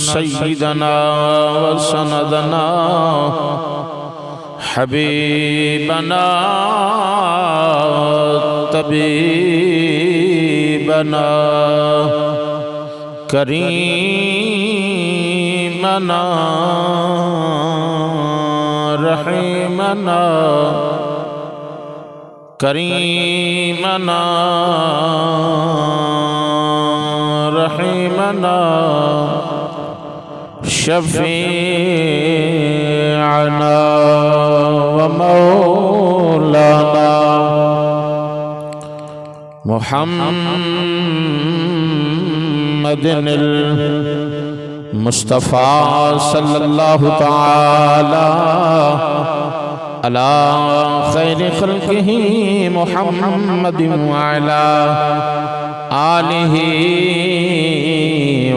सय्यदना व सनदना हबीबना तबीबना करीमना रहीमना करीमना रहीमना शफीअना व मौलाना मुहम्मदिनिल मुस्तफ़ा सल्लल्लाहु तआला अला खैरि खल्क़िही मुहम्मदिन व अला आलिही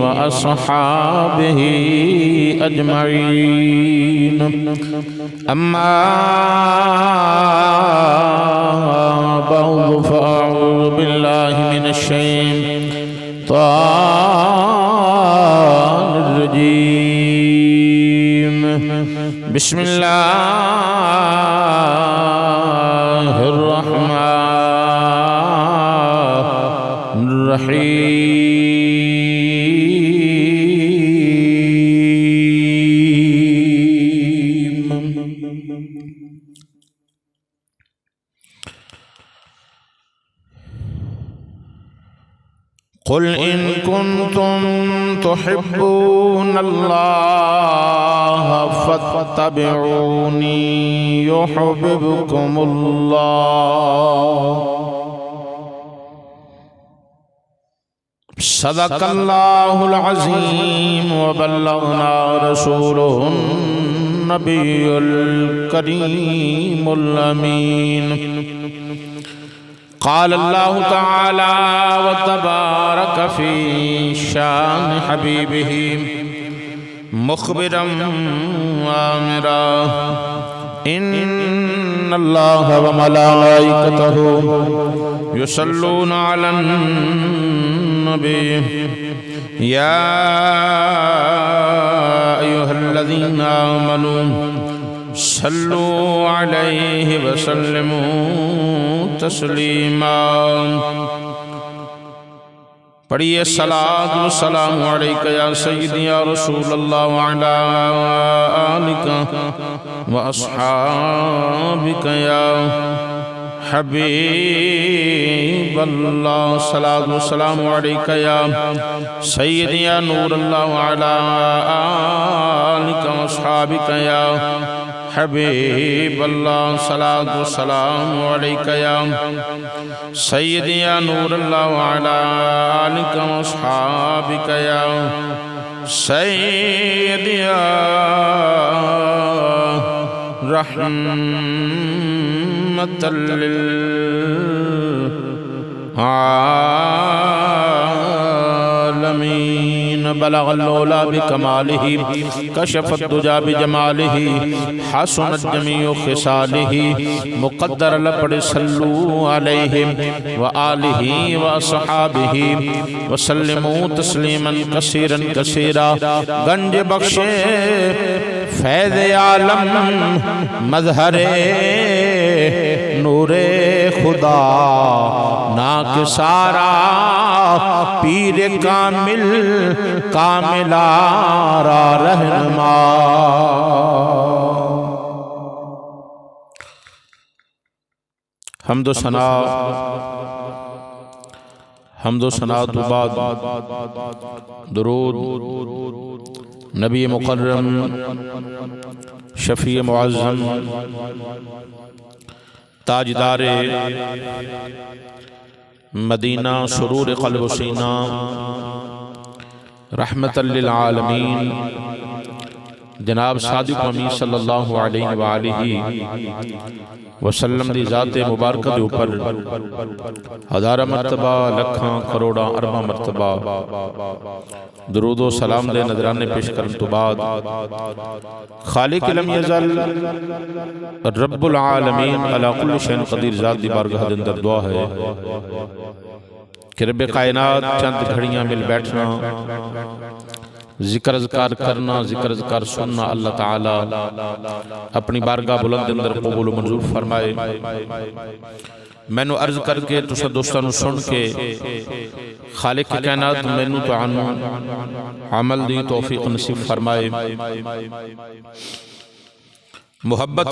व अस्हाबिही अजमईन। अम्मा बअद फ़अऊज़ु बिल्लाहि मिनश शैतानिर रजीम। बिस्मिल्लाहिर रहमानिर रहीम। कुल इन कुंतुम तुहिब्बूनल्लाह फत्तबिऊनी युहिब्बुकुमुल्लाह। सदक़ल्लाहुल अज़ीम व बल्लगना रसूलुहुन नबियुल करीमुल अमीन। क़ाल अल्लाहु तआला व तबारक फ़ी शान हबीबिही मुख़बिरन व आमिरा। इन्नल्लाह व मलाइकतहु युसल्लूना अलन नबी या अय्युहल्लज़ीना आमनू सल्लू अलैहि व सल्लिमू तस्लीमा। पढ़िए सलात व सलाम अलैका या सय्यदी या रसूलल्लाह व अला आलिका व अस्हाबिका या हबीबल्लाह। सलात व सलाम अलैका या सय्यदी या नूरल्लाह व अला आलिका व अस्हाबिका या हबीबल्लाह। सलात व सलाम अलैका या सय्यदी या नूरल्लाह व अला आलिका व अस्हाबिका या सय्यदी या रहमतल लिल आलमीन। बलगल औला बिकमालिही कशफत दुजा बिजमालिही हसनत जमीउ खिसालिही। मुक़द्दर लपड़ सल्लू अलैहि व आलिही व अस्हाबिही व सल्लिमू तस्लीमन कसीरन कसीरा। गंज बख्शे फैज़ आलम मज़हरे नूरे खुदा नाक सारा पीर कामिल कामिलारा रहनुमा। हम्दो सना तो बाद दुरूद नबी मुकर्रम शफ़ी मुअज़्ज़म ताजदारे मदीना सुरूर क़ल्ब सीना रहमतल लिल आलमीन जनाब सादिक़ अमी सल्लल्लाहु अलैहि व आलिहि वसल्लम दी ज़ाते मुबारक दे ऊपर हज़ारा मरतबा लखां करोड़ा अरबा मरतबा दुरूद व सलाम दे नजराने पेश करन तो बाद खालिक लम यज़ल रब्बुल आलमीन अला कुल्लि शैइन क़दीर ज़ात दी बारगाह दे अंदर दुआ है कि रब्बे कायनात चंद घड़ियां मिल बैठना जिक्र अज़कार करना, जिक्र अज़कार सुनना अल्लाह ताला अपनी बारगाह बुलंद अंदर कबूल मंजूर फरमाए। मैनू अर्ज करके तुसा दोस्तां नू सुन के खालिक कायनात मैनू तो अमल दी तौफीक नसीब फरमाए। मुहब्बत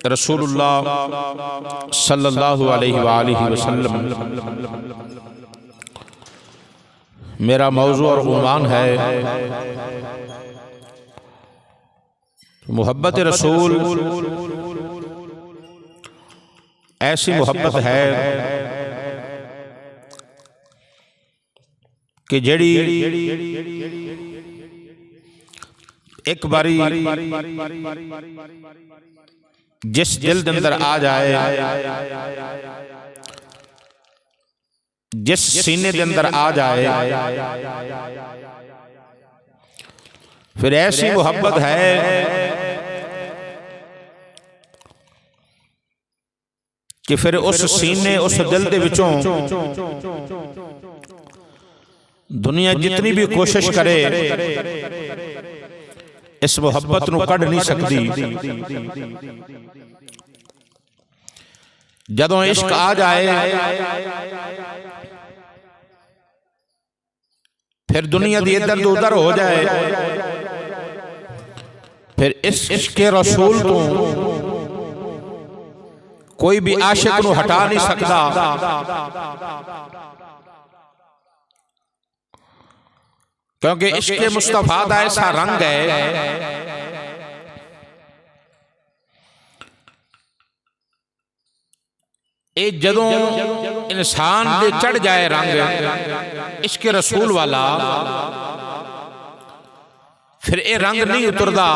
रसूलुल्लाह सल्लल्लाहु अलैहि वसल्लम मेरा मौजू और उन्वान है। मुहब्बत रसूल ऐसी मोहब्बत है कि जेड़ी एक बारी जिस दिल के अंदर आ जाए, जिस सीने के अंदर आ जाए, फिर ऐसी मोहब्बत है कि फिर उस सीने उस दिल के विचों दुनिया जितनी भी कोशिश करे इस मोहब्बत नू कढ़ नहीं सकती। जदों इश्क आ जाए फिर दुनिया दी इधर तो उधर हो जाए, फिर इस इश्क रसूल तो कोई भी आशिक नू हटा नहीं सकता। क्योंकि इश्क मुस्तफा दा ऐसा रंग है ये जदों इंसान दे चढ़ जाए रंग इश्क रसूल वाला, फिर ये रंग नहीं उतरदा।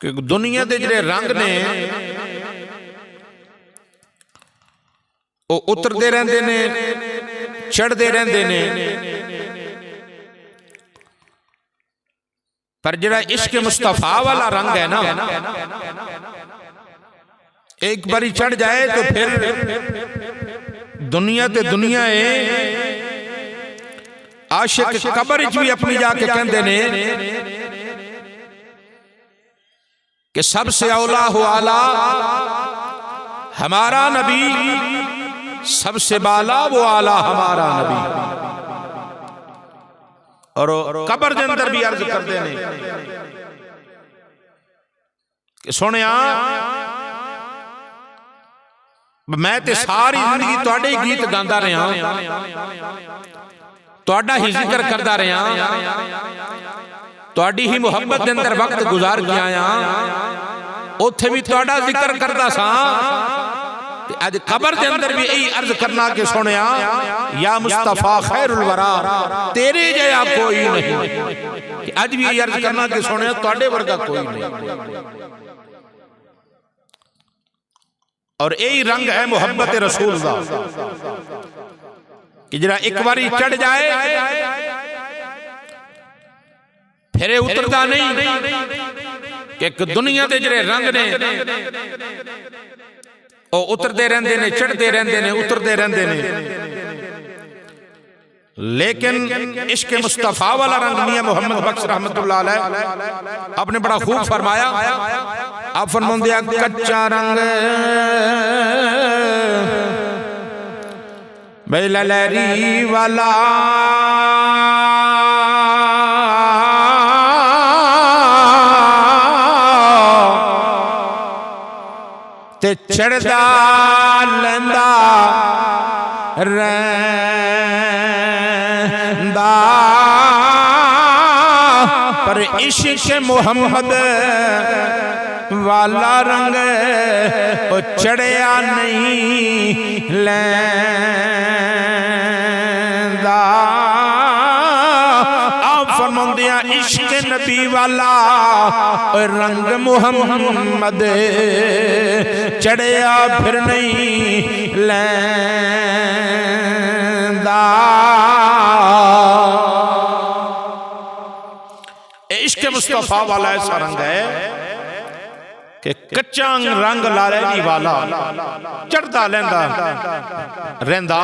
कि दुनिया के जिहड़े रंग ने वो उतरते रहते ने, चढ़ते रहते ने, पर जिहड़ा इश्क मुस्तफा वाला रंग है ना, एक बारी चढ़ जाए तो फिर दुनिया ते दुनिया है। आशिक कब्र च भी अपनी जाके कहते ने कि सबसे औला हो आला हमारा नबी, सबसे बाला वो आला हमारा नबी। और कब्र के अंदर भी अर्ज करते हैं कि सुनिया मैं ते सारी जिंदगी तुहाडे गीत गांदा रहा, तुहाडा ही जिक्र करदा रहा, तुहाडी ही मुहब्बत के अंदर वक्त गुजार के आया, उत्थे भी तुहाडा जिक्र करदा सा। अज कब्र के अंदर भी यही अर्ज करना कि सुनिया या मुस्तफा खैरुल वरा तेरे जया कोई नहीं। अज भी यही अर्ज करना कि सुनिया तुहाडे वर्गा कोई नहीं। और यही रंग है मुहब्बत रसूल दा कि जरा एक बारी चढ़ जाए फिर उतरता नहीं। कि दुनिया के जिहड़े रंग ने वो उतरते रहते ने, चढ़ते रहते ने, उतरते रहते ने, लेकिन इश्क मुस्तफा वाला रंग मियां मोहम्मद बख्श रहमतुल्लाह अलैह आपने बड़ा खूब फरमाया। आप फरमाते हैं कच्चा रंग बेला लहरी वाला ते चढ़दा लैंदा रैंदा, पर इश्क मोहम्मद वाला रंग वो चढ़िया नहीं लैंदा। आप फरमाते हैं इश्क नबी वाला रंग मुहम्मद चढ़िया फिर नहीं लैंदा। इश्क मुस्तफा वाला ऐसा रंग है कि कच्चा रंग लालैनी वाला चढ़ता लैंदा रैंदा।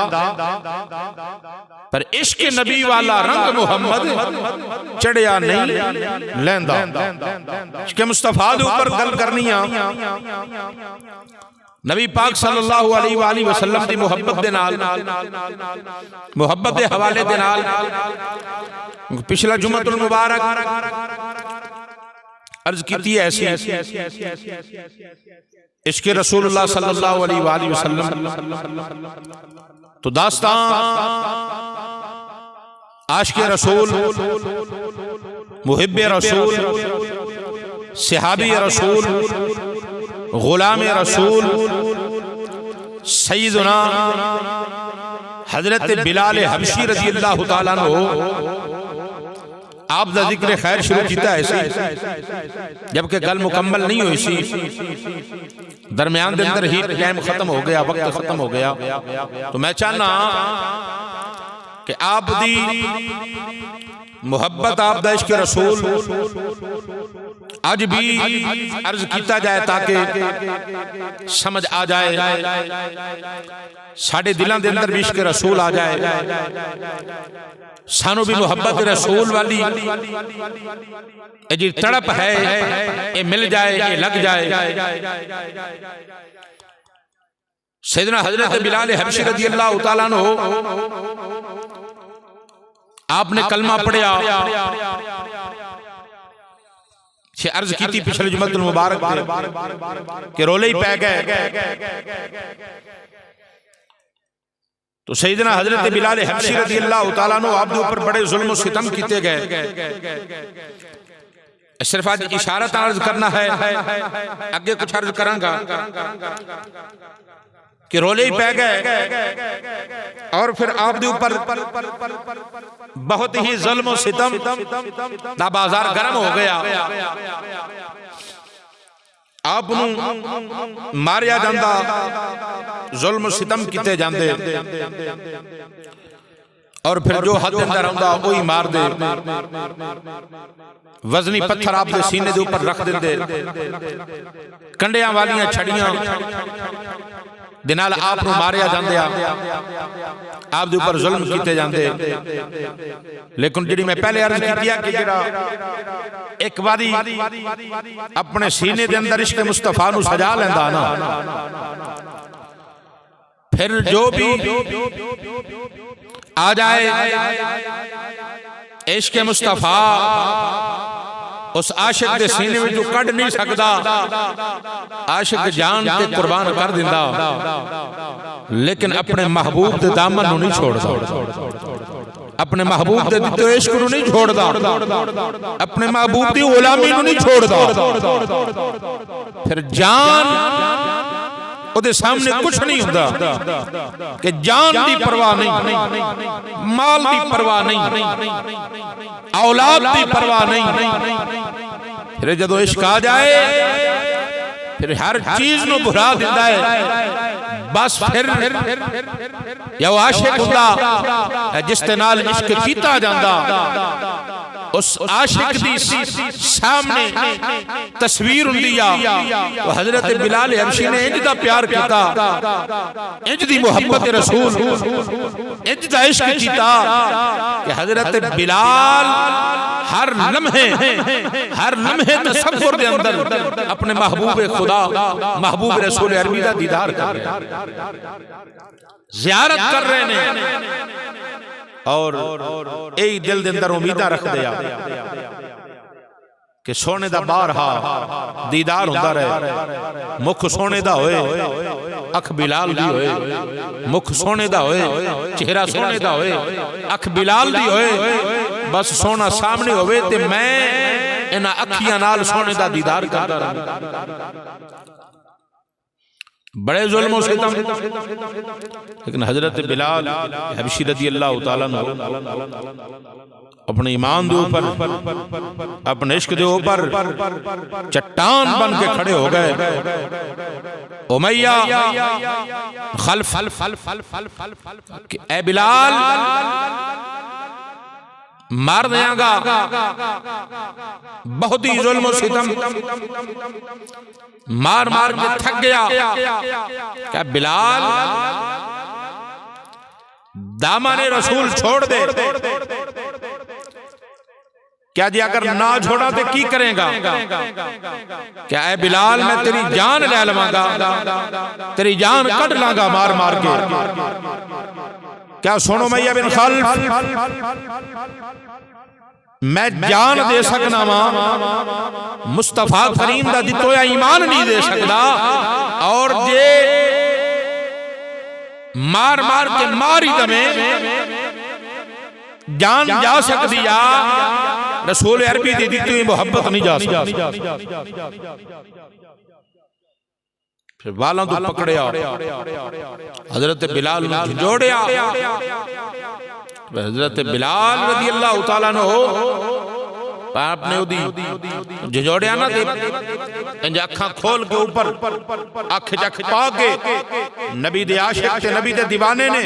पर इश्क नबी वाला रंग मुहम्मद चढ़िया नहीं लैंदा। इश्क मुस्तफा दे ऊपर गल करनी आ, नबी पाक सल्लल्लाहु अलैहि वसल्लम दी मुहब्बत दे नाल, मुहब्बत दे हवाले दे नाल पिछला जुम्मतुल मुबारक अर्ज की ऐसी इश्क रसूलुल्लाह सल्लल्लाहु अलैहि वसल्लम तो दास्तां आशिक़ रसूल, मुहिब्ब रसूल, सहाबी रसूल, गुलाम रसूल सैयदना हजरत बिलाल हबशी रज़ी अल्लाह तआला अन्हु आप दा जिक्र खैर शुरू किया है, जबकि गल मुकम्मल नहीं हुई सी, दरम्यान दे अंदर ही टाइम खत्म हो गया, वक्त खत्म हो गया। तो मैं चाहना कि आप दी मुहब्बत, आप दा इश्क रसूल आज भी अर्ज किया जाए ताकि समझ आ जाए, साढ़े दिलों के अंदर भी इश्क रसूल आ जाए, सानू भी मुहब्बत रसूल वाली जी तड़प है ये मिल जाए, ये लग जाए। सैयदना हजरत बिलाल हबशी रज़ी अल्लाह तआला अन्हु आपने कलमा पढ़िया, अर्ज की पिछले जुम्मतुल मुबारक के रोले ही पै गए। तो सैयदना हजरत बिलाल हबशी रज़ी अल्लाह तआला अन्हु आप दे ऊपर बड़े जुल्म और सितम किए गए। सिर्फ आज इशारत अर्ज करना है, आगे कुछ अर्ज करांगा कि रोले ही पै गए और फिर आप दे ऊपर बहुत ही जुल्म और सितम दा बाजार गर्म हो गया, आप मारिया जांदा, जुल्म सितम किते जांदे और फिर जो हद अंदर आंदा वही मार दे, वजनी पत्थर आप दे सीने दे ऊपर रख देंदे, कंडियां वालियां छड़ियां दे नाल आप मारिया जांदे, आप दे ऊपर जुल्म किते जांदे। लेकिन जिहड़ी मैं पहले अर्ज कीती कि जिहड़ा एक बारी अपने सीने दे अंदर इश्क मुस्तफा नू सजा लैंदा ना, फिर जो भी आ जाए इश्क मुस्तफा उस आशिक के सीने में जो कढ़ नहीं सकता, आशिक जान ते कुर्बान कर दिंदा, लेकिन अपने महबूब के दामन नू नहीं छोड़दा, अपने महबूब के दिते इश्क नू नहीं छोड़दा, अपने महबूब की गुलामी नू नहीं छोड़दा। फिर जान उहदे सामने कुछ नहीं हुंदा कि जान दी परवाह नहीं, माल दी परवाह नहीं, औलाद दी परवाह नहीं। फिर जदों इश्क आ जाए फिर हर चीज नू भुला दिंदा है। बस फिर या वो आशिक हुंदा जिस दे नाल इश्क कीता जांदा, उस आशिक दी सामने तस्वीर हुंदी आ। तो हजरत बिलाल हबशी ने इंज दा प्यार कीता, इंज दी मुहब्बत रसूल, इंज दा इश्क कीता कि हजरत बिलाल हर लम्हे तसव्वुर दे अंदर अपने महबूब खुदा, महबूब रसूल अरबी दा दीदार कर रहे हैं, ज़ियारत कर रहे हैं और यही दिल दे अंदर उम्मीदां रख दिया कि सोने दा बारहा दीदार हुंदा रहे, मुख सोने दा होए, अख बिलाल दी होए, मुख सोने दा होए, चेहरा सोने दा होए, अख बिलाल दी होए, बस सोना सामने होवे ते मैं इन्हां अखियां नाल सोने दा दीदार करदा रहां। बड़े जुल्म सितम, लेकिन हजरत बिलाल हबशी रज़ी अल्लाह तआला अन्हु अपने ईमान दे ऊपर, अपने इश्क दे ऊपर चट्टान बन के खड़े हो गए। उमैया खल्फ ए बिलाल मार देगा, बहुत ही जुल्म और सितम, मार मार के थक गया। क्या बिलाल दामन रसूल छोड़ दे। क्या जी अगर ना छोड़ा तो की करेगा? क्या है बिलाल मैं तेरी जान ले लवांगा, तेरी जान कट लांगा मार मार के। क्या सुनो उमैया बिन खल्फ, मैं जान दे सकना वा, मुस्तफा करीम दा दितोया ईमान नहीं दे सकता। और जे मार मार के मारी दमे जान जा सकती आ, रसूल अरबी दी दी मोहब्बत नहीं जा सकती। फिर वालों तो पकड़िया, हजरत बिलाल जोड़िया। हजरत बिलाल रज़ी अल्लाह तआला अन्हु आपने उदी जोड़िया ना, इंज अखा खोल के ऊपर अख चख पा के नबी दे आशिक ते नबी दे दीवाने ने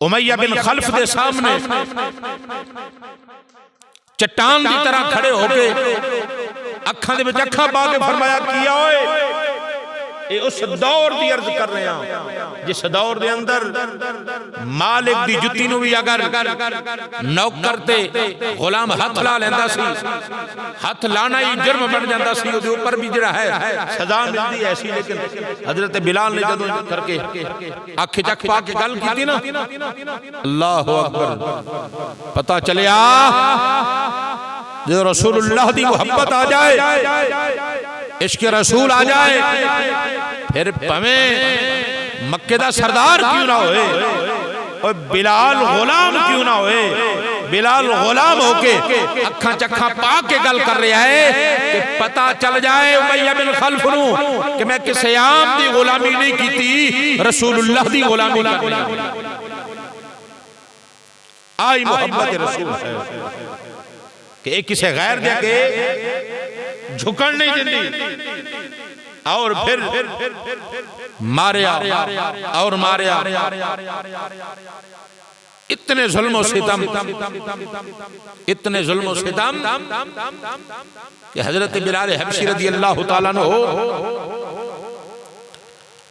उमैया बिन खल्फ दे सामने चट्टान की तरह खड़े होके अखा दे विच अखा पा के फरमाया किया ओए, ये उस दौर की अर्ज कर रहे हैं जिस दौर के अंदर मालिक की जुत्ती नूं भी अगर नौकर ते गुलाम हाथ ला लैंदा सी, हाथ लाना ही जुर्म बन जाता सी, उसके ऊपर भी जिहड़ा है सजा मिलती ऐसी। लेकिन हजरत बिलाल ने जदों करके अख चख पा के गल की ना, अल्लाह अकबर, पता चलिया जो रसूलुल्लाह दी मोहब्बत आ जाए, इश्क रसूल आ जाए, फिर भवें मक्के दा सरदार क्यों ना होए और बिलाल गुलाम क्यों ना होए, बिलाल गुलाम होके अखा चखा पा के गल कर रहा है कि पता चल जाए उमैया बिन खल्फ नूं कि मैं किसी आम दी गुलामी नहीं की, रसूलुल्लाह दी गुलामी की। आई मोहब्बत रसूल है कि एक किसी गैर दे के झुकन नहीं देती। और फिर मारिया और मारिया, इतने जुल्म सितम, इतने जुल्म सितम कि हजरत बिलाल हबशी रज़ी अल्लाह तआला अन्हु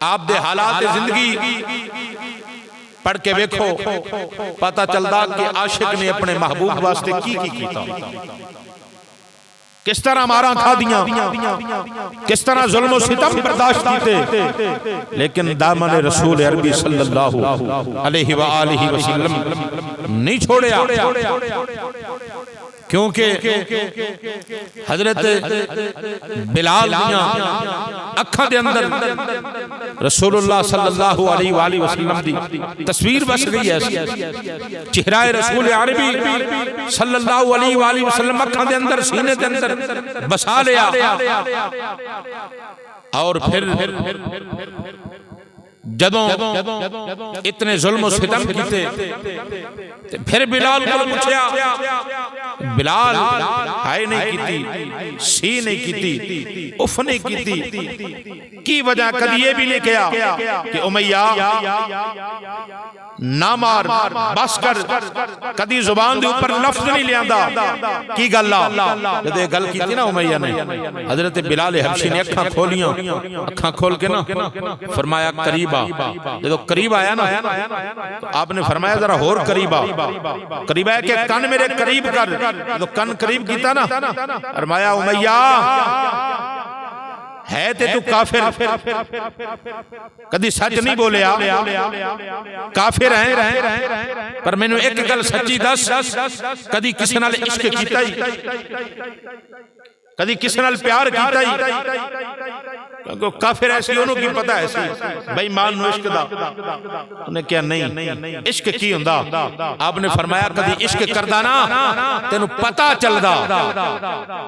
आप दे हालात जिंदगी पढ़ के वेखो, पता चलता कि आशिक ने अपने महबूब वास्ते की कीता, किस तरह मारा खा दिया, किस तरह जुल्म सितम बर्दाश्त किए, लेकिन दामन रसूल अरबी सल्लल्लाहु अलैहि वआलिहि वसल्लम नहीं छोड़िया। क्योंकि हजरत बिलाल दियां अखां दे अंदर रसूलुल्लाह सल्लल्लाहु अलैहि वसल्लम दी तस्वीर बस गई है। चेहरा रसूल अरबी सल्लल्लाहु अलैहि वसल्लम अखां दे अंदर, सीने दे अंदर बसा लिया। और फिर जदों इतने जुल्म सितम कीते, फिर बिलाल को पूछया, बिलाल हाय नहीं कीती, सी नहीं कीती, उफ नहीं कीती, की वजह? कभी ये भी नहीं कहा कि उमैया ना मार, बस कर, कदी जुबान दे ऊपर लफ्ज नहीं लियांदा की गल आ। जब ये गल की ना उमैया ने, हजरत बिलाल हबशी ने अखां खोलियां, अखां खोल के ना फरमाया करीब आ। जब करीब आया ना तो आपने फरमाया जरा होर करीब आ, करीब आया कि कन मेरे करीब कर। तो कन करीब कीता ना, फरमाया उमैया है ते तू काफिर, कदी सच नहीं बोलिया, काफिर है, पर मैनू एक गल सच्ची दस, कदी किसी नाल इश्क कीता ही, कदी किसी नाल प्यार कीता ही? काफिर ऐसी ओनू की पता ऐसी भाई मान नु इश्क दा। उन्हें क्या नहीं, इश्क की हुंदा? आपने फरमाया कदी इश्क करदा ना तेनू पता चलदा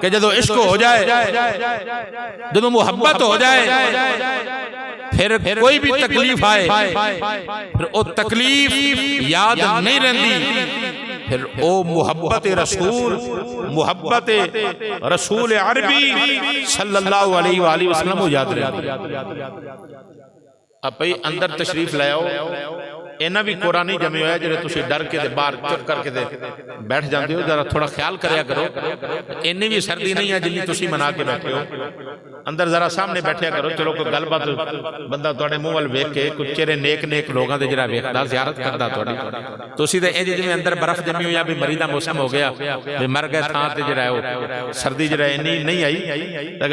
कि जदों इश्क हो जाए, जदों मुहब्बत हो जाए, फिर कोई भी तकलीफ आए फिर वो तकलीफ याद नहीं रहती, फिर ओ मुहब्बत रसूल, मुहब्बत रसूल अरबी सल्लल्लाहु अलैहि वसल्लम याद रहती। अब भाई अंदर तशरीफ लाओ, इन्ना भी कोरा नहीं जमे होया जिहड़े तुसीं डर के बाहर चुप करके बैठ जाते हो। जरा थोड़ा ख्याल करया करो, इन्नी भी सर्दी नहीं है जिन्नी तुसीं मना के बैठे हो। अंदर जरा सामने बैठा करो, चलो कोई गलबात बंदा तुहाडे मूंह वाल वेख के कुछ चेहरे नेक नेक लोगों के जरा वेखदा ज़ियारत करदा तुहाडी। तुसीं ते इंज जिवें अंदर बर्फ जमी हुई भी मरी दा मौसम हो गया भी मर गए थां ते जरा सर्दी जरा इन्नी नहीं आई,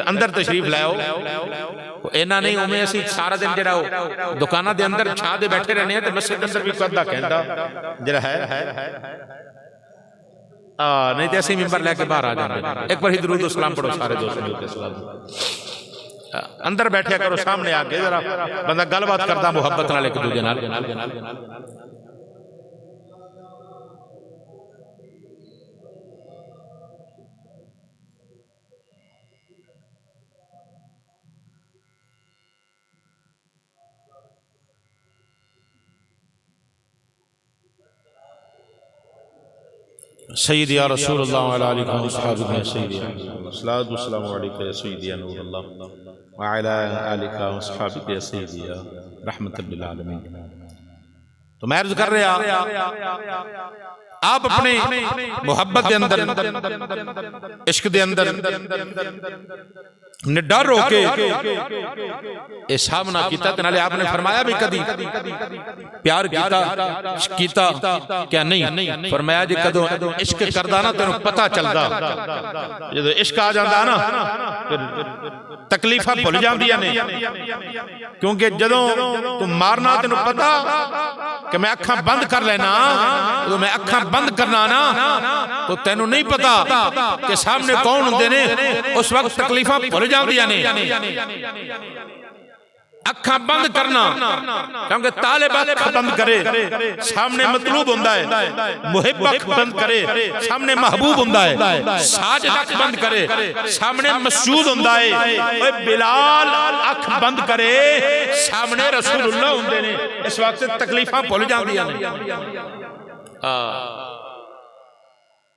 अंदर तशरीफ लाओ। इन्ना नहीं उमें असीं सारा दिन जरा दुकानां दे अंदर छां दे बैठे रहने ते मस्जिद अंदर भी कोई अद्धा कहंदा जरा है नहीं तो असं मिंबर लैके बाहर आ जाते। एक बार दरूद व सलाम पढ़ो सारे दोस्त मिलकर सलाम। अंदर बैठा करो, सामने आके जरा बंदा गलबात करता मुहब्बत नाल एक दूजे नाल। सय्यद या रसूलुल्लाह व अला आलिहि व अस्हाबिहि सय्यदी सल्लल्लाहु अलैहि व सय्यदी नूरुल्लाह व अला आलिहि व अस्हाबिहि सय्यदी रहमतुल लिल आलमीन। तो मैं अर्ज कर रहा आप अपने मोहब्बत के अंदर इश्क के अंदर निडर होके ये सामना किया, नाले आपने फरमाया भी कदी प्यार कीता क्या नहीं, फरमाया जी कदों इश्क करदा ना तेनों पता चलदा, जो इश्क आ जाता ना फिर तकलीफा भुल जांदियां ने, क्योंकि जदों तू मारना तेनों पता कि मैं अखां बंद कर लेना, तो मैं अखां बंद करना ना तो तेनों नहीं पता कि सामने कौन होंदे ने, उस वक्त तकलीफा भुल जांदियां ने। अखां बंद करना क्योंकि तालिब अख बंद करे सामने मतलूब हुंदा है, मुहिब अख बंद करे सामने महबूब हुंदा है, साजिद अख बंद करे सामने मसजूद हुंदा है। ओए बिलाल अख बंद करे सामने रसूलुल्लाह हुंदे ने, इस वक्त तकलीफां भुल जांदियां ने।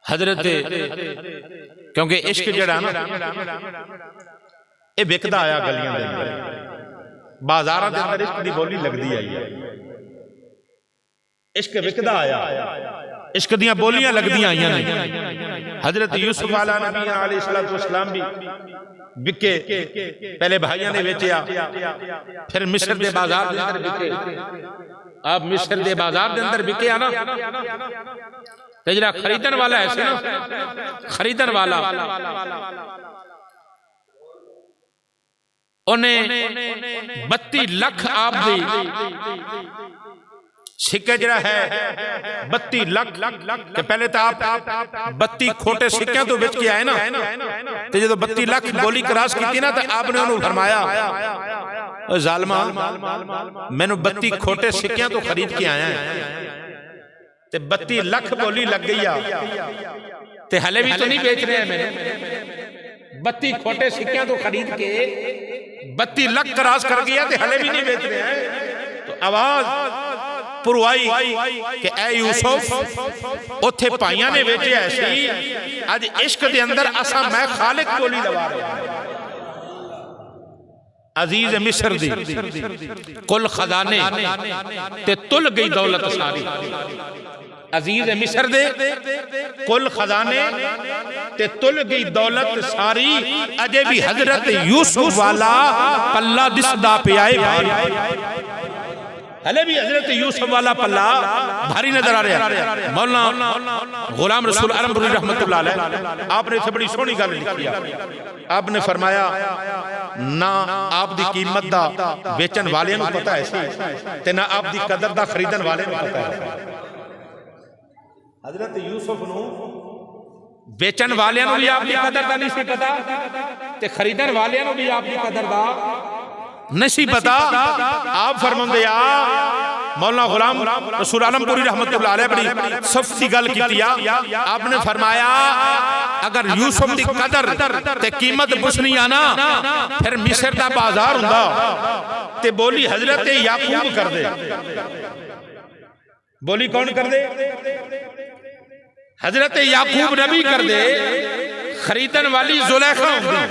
हजरत क्योंकि इश्क जड़ा ना ये विकदा आया गलियां दे अंदर, बाजारां दे अंदर इश्क दी बोली लगदी आई है, इश्क विकदा आया, इश्क दियां बोलियां लगदियां आईयां ने। हजरत यूसुफ अला नबी अलैहिस्सलातु वस्सलाम भी बिके, पहले भाइयों ने बेचा, फिर मिस्र के बाजार के अंदर बिके। आप मिस्र के बाजार के अंदर बिके ना, ते जरा खरीदन वाला है ना, खरीदन वाला उन्हें 32 लाख आप दी सिक्के जरा है 32 लाख के पहले तो आप 32 खोटे सिक्के तो बेच के आए ना, तो जो 32 लाख बोली क्रॉस की ना तो आपने उन्होंने फरमाया जालमा मैंने 32 खोटे सिक्के तो खरीद के आया है, 32 लाख बोली लग गई ते हले भी तो नहीं बेच रहे हैं, मैंने 32 खोटे सिक्के तो खरीद के 32 लाख क्रॉस कर गया ते हले भी नहीं बेच रहे हैं। तो आवाज पुरवाई कि ऐ यूसुफ उथे भाइयां ने बेचे ऐसी अज इश्क दे अंदर असा मैं खालिक बोली लवा रहा अजीज मिस्र दी कुल खजाने ते तुल गई दौलत सारी, अजीज मिस्र दे कुल खजाने ते तुल गई दौलत सारी, अजे भी हजरत यूसुफ वाला पल्ला दिसदा पिया है, हले भी हजरत यूसुफ वाला पल्ला भारी नजर आ रहा है। मौलाना गुलाम रसूल आलमपुरी रहमतुल्लाह अलैह आपने इसे बड़ी सोहनी गल लिखी है, आपने फरमाया ना आप दी कीमत दा बेचन वाले नूं पता है सी ते ना आप दी कदर दा खरीदन वाले नूं पता है। हजरत यूसुफ नूं बेचन वाले नूं भी आप दी कदर दा नहीं सी पता ते खरीदन वाले नूं भी आप दी कदर दा नहीं पता। आप फरमांदे आ मौलाना गुलाम रसूल आलमपुरी रहमतुल्लाह अलैह बड़ी सख्ती गल कीती, आपने फरमाया अगर यूसुफ दी कदर ते कीमत पुछनी आ ना फिर मिस्र दा बाजार हुंदा ते बोली हजरत याकूब कर दे, बोली कौन कर दे? हजरत याकूब नबी कर दे, खरीदन वाली जुलेखा होंदी,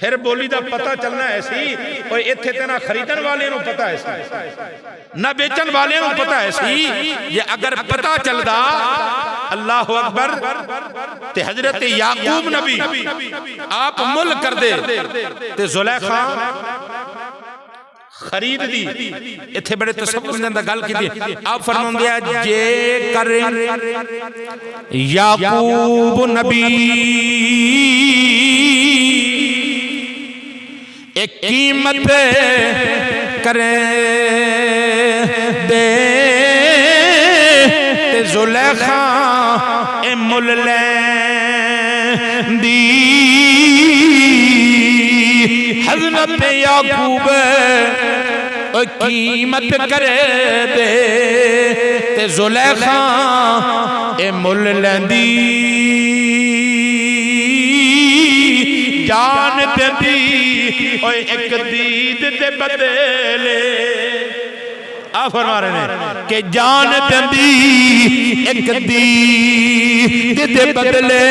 फिर बोली दा पता चलना है सी और इत्थे ते ना खरीदन वाले नूं पता है सी ना बेचन वाले नूं पता है सी। ये अगर पता चलदा अल्लाह अकबर ते हजरत याकूब नबी आप मुल कर दे ते जुलेखा खरीद दी। इत्थे बड़े तसव्वुर दे अंदर गल कीती आप फरमांदे आ जे कर याकूब नबी एक कीमत करे दे ते जुलेखा ए मुल लैंदी। हज़रत याकूब कीमत करे दे ते जुलेखा ए मुल लैंदी। जान देंदी ओए एक दीद दे बदले आ फरमा रहे ने कि जान देंदी एक दीद दे बदले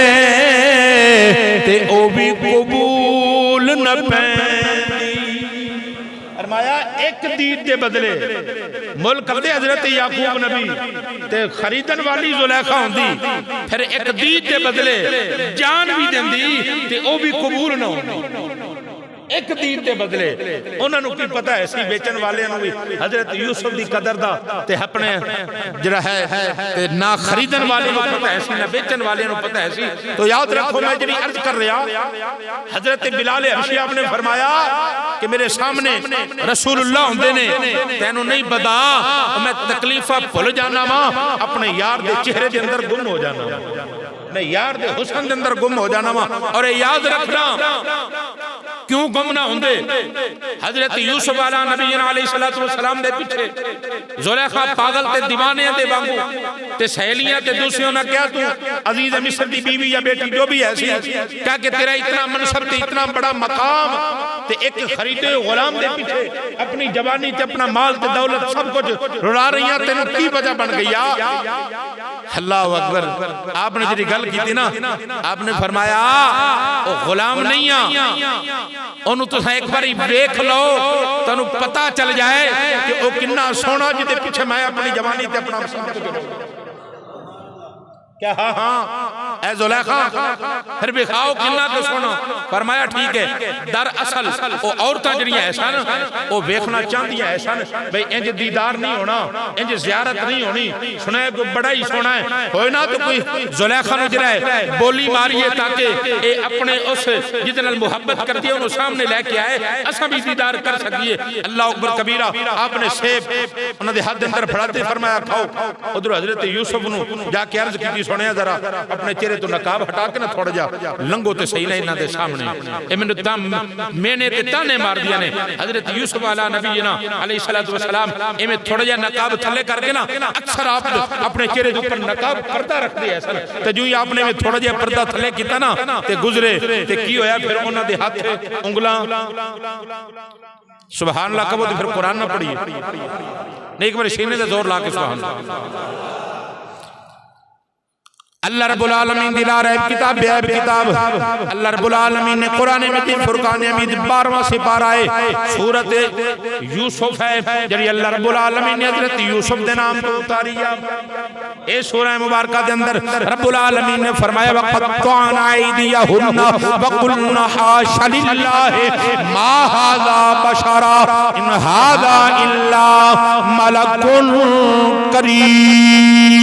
ते ओ भी कबूल न पैंदी। फरमाया एक दीद के बदले मुल करदे हजरत याकूब नबी ते खरीदन वाली जुलेखा होंदी फिर एक दीद के बदले जान भी देंदी ते ओ भी कबूल ना होंदी। एक दीद के बदले उन्होंने की पता है सी बेचन वाले भी हजरत यूसुफ की कदर दा ते अपने जरा है ते ना खरीदन वाले को पता है सी ना बेचन वाले को पता है सी। तो याद रखो मैं जी अर्ज कर रहा हजरत बिलाल हबशी आपने फरमाया कि मेरे सामने रसूलुल्लाह होंदे ने तैनू नहीं पता मैं तकलीफा भुल जाना वा अपने यार के चेहरे के अंदर गुम हो जाना मैं यार दे हुस्न के अंदर गुम हो जाना वा। और याद रखना क्यों गुम ना होंदे हजरत यूसुफ वाला नबी अलैहिस्सलातु वस्सलाम दे पीछे जुलेखा पागल ते दीवाने दे वांगू ते सहेलियां ते दूसरियों ने क्या तू अजीज मिस्र दी बीवी या बेटी जो भी है सी क्या कि तेरा इतना मनसब ते इतना बड़ा मकाम ते एक खरीदे गुलाम दे पीछे अपनी जवानी ते अपना माल ते दौलत सब कुछ रुला रही तेन की वजह बन गई। अल्लाह अकबर आपने जी गल की थी ना आपने फरमाया वो गुलाम नहीं आ ओनू तुस एक बार देख लो तेनू पता चल जाए कि वो कितना सोना जिदे पीछे मैं अपनी जवानी ते अपना क्या हाँ हाँ ऐ जुलेखा फिर भी खाओ किन्ना तो सोना। फरमाया ठीक है दरअसल वो औरतां जड़ियां है सन वो वेखना चाहदियां है सन भाई इंज दीदार नहीं होना इंज ज़ियारत नहीं होनी सुना को बड़ा ही सोना है होए ना तो कोई जुलेखा नु जरा बोली मारिए ताकि ये अपने उस जिदे नाल मुहब्बत करती है उन्हें सामने लेके आए असा भी दीदार कर सकिए। अल्लाह अकबर कबीरा आपने सेब उन्हां दे हाथ दे अंदर फड़ाते फरमाया खाओ। उधर हजरत यूसुफ नु जाके अर्ज की सुने जरा अपने चेहरे तो नकाब हटा के ना थोड़ा जा लंघो ते सही ना इन्हां दे सामने ए मैनू मैंने ते ताने मार दिया ने। हजरत यूसुफ वाला नबी ना अलैहिस्सलातु वस्सलाम एवें थोड़ा जा नकाब थल्ले करके ना अक्सर आप अपने चेहरे के ऊपर नकाब पर्दा रखदे है सन ते जो ही आपने में थोड़ा जा पर्दा थल्ले कीता ना ते गुजरे ते की होया फिर उन्हां दे हाथ उंगलां सुभान अल्लाह कहो तो फिर कुरान ना पढ़िए नहीं एक बार सीने ते जोर ला के सुभान अल्लाह। अल्लाह रब्बुल आलमीन दिला रहे किताब बेअब किताब अल्लाह रब्बुल आलमीन ने कुरान मजीद फुरकान हमीद 12वां सिपारा है सूरत यूसुफ है जड़ी अल्लाह रब्बुल आलमीन ने हजरत यूसुफ दे नाम तो उतारी है। ए सूरह मुबारक के अंदर रब्बुल आलमीन ने फरमाया वक़त्तअना अयदियहुन्ना वक़ुलना हाशा लिल्लाहि मा हाज़ा बशरा इन हाज़ा इल्ला मलकुन करीम।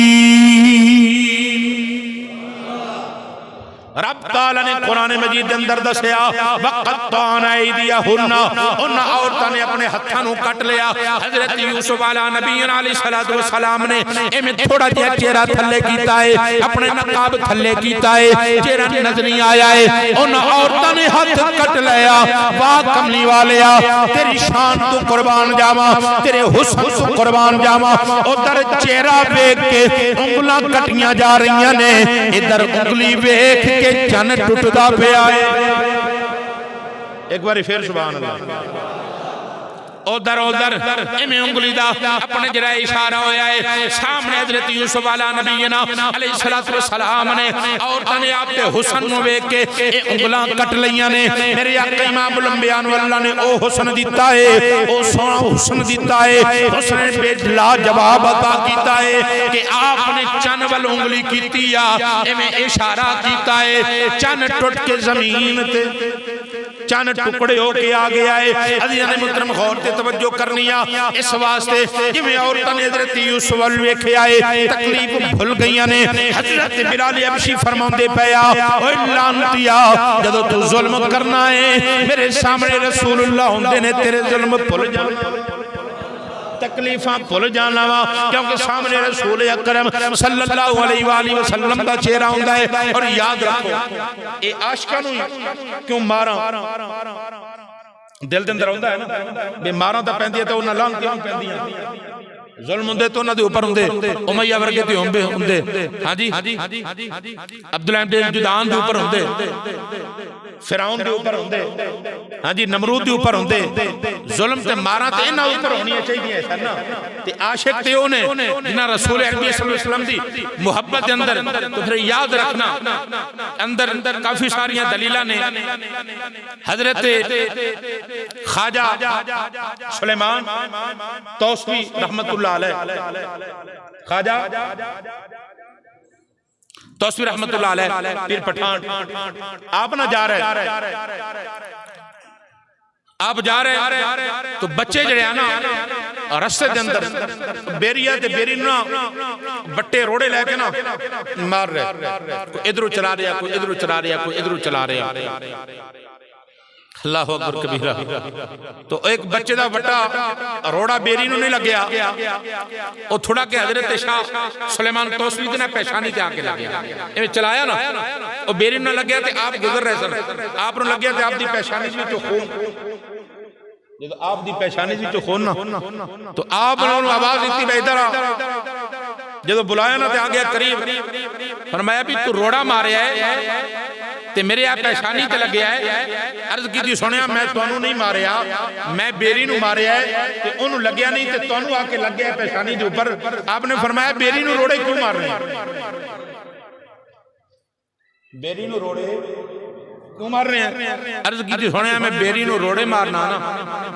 रब ताला ने कुरान मजीद के अंदर दसिया वक़त्तअना अयदियहुन्ना उन औरतां ने अपने हाथों नु कट लिया। हजरत यूसुफ वाला नबी अलैहिस्सलातु वस्सलाम ने एवें थोड़ा जिहा चेहरा थल्ले कीता है अपने नकाब थल्ले कीता है चेहरा नजर नहीं आया है उन औरतां ने हाथ कट लिया। वाह कमली वालिया तेरी शान तू कुर्बान जावा तेरे हुस्न तू कुर्बान जावा। उधर चेहरा देख के उंगलां कटियां जा रही ने इधर उंगली देख के चन टुटदा पिया है। एक बार फिर सुभान अल्लाह। उधर उधर इवें उंगली दा अपने जरा इशारा होया है सामने हजरत यूसुफ वाला नबीना अलैहिस्सलातु वस्सलाम ने औरतां ने आपके हुस्न नु वेख के ए उंगलां कट लईयां ने। मेरे आका इमाम अल्लाह ने अल्लाह ने ओ हुस्न दिता है, ओ सोना हुस्न दिता है, हुस्न बेला जवाब अता कीता है कि आपने चन वाल उंगली कीती आ इवें इशारा कीता है, चन टुट के जमीन ते चन टुकड़े होके आ गया है। अजीज़ान ने मुहतरम गौर ते तवज्जो करनी आ इस वास्ते जिवें औरतां ने हजरत यूसुफ वल वेखिया है तकलीफ भुल गईयां ने। हजरत बिलाल हबशी फरमांदे पिया ओए लानतिया जदों तू जुल्म करना है मेरे सामने रसूलुल्लाह हुंदे ने तेरे जुल्म भुल जाना, तकलीफां भुल जाना वा क्योंकि सामने रसूल अकरम सल्लल्लाहु अलैहि वसल्लम दा चेहरा हुंदा है। और याद रखो ए आशिकां नूं क्यों मारा दिल दे अंदर हुंदा है ना बे मारा तां पैंदी ते उन्हां लानतियां नूं पैंदियां, जुल्म हुंदे तो उन्हां दे उपर हुंदे, उमैया वर्गे ते हुंदे हां जी अब्दुल्लाह इब्न जुदान दे उपर हुंदे, फिरौन दे उपर हुंदे, हां जी नमरूद दे उपर हुंदे। जुल्म ते मारा ते इन्हां उपर होणियां चाहिदियां सन ना। ते आशिक ते ओने जिन्हां रसूल अरबी सल्लल्लाहु अलैहि वसल्लम दी मुहब्बत दे अंदर तो फिर याद रखना अंदर काफी सारियां दलीलां ने। हजरत ख्वाजा सुलेमान तौसवी रहमतुल्लाह अलैह, ख्वाजा तौसवी रहमतुल्लाह अलैह पीर पठान, आप ना जा रहे आप जा रहे तो बच्चे जड़े आ ना रस्ते के अंदर बेरिया ते बेरी ना बट्टे रोड़े लेके ना मार रहे, कोई इधरों चला रहा कोई इधरों चला रहा कोई इधरों चला रहा। अल्लाहु अकबर कबीरा। तो एक बच्चे दा बट्टा रोड़ा बेरी नूं नहीं लगया, वो थोड़ा के हजरत शाह सुलेमान तौसवी दे पेशानी ते आके लगया, इवें चलाया ना वो बेरी नूं लगया ते आप गुजर रहे सन, आप नूं लगया ते आप दी पेशानी विचों खून, जब आप दी पेशानी विचों खून ना तो आप उन्होंने आवाज दी भाई इधर आ, जब बुलाया ना ते आ गया करीब, फरमाया भी तू रोड़ा मारिया है ते मेरे आ पेशानी ते लग्या है। अर्ज की सुनिया मैं तुहानू नहीं मारिया, मैं बेरी नू मारिया है ते ओनू लग्या नहीं ते तुहानू आके लग गया पेशानी दे ऊपर। आपने फरमाया बेरी नू रोड़े क्यों मार रहे, बेरी नू रोड़े क्यों मार रहे हैं? अर्ज की सुनिया मैं बेरी नू रोड़े मारना ना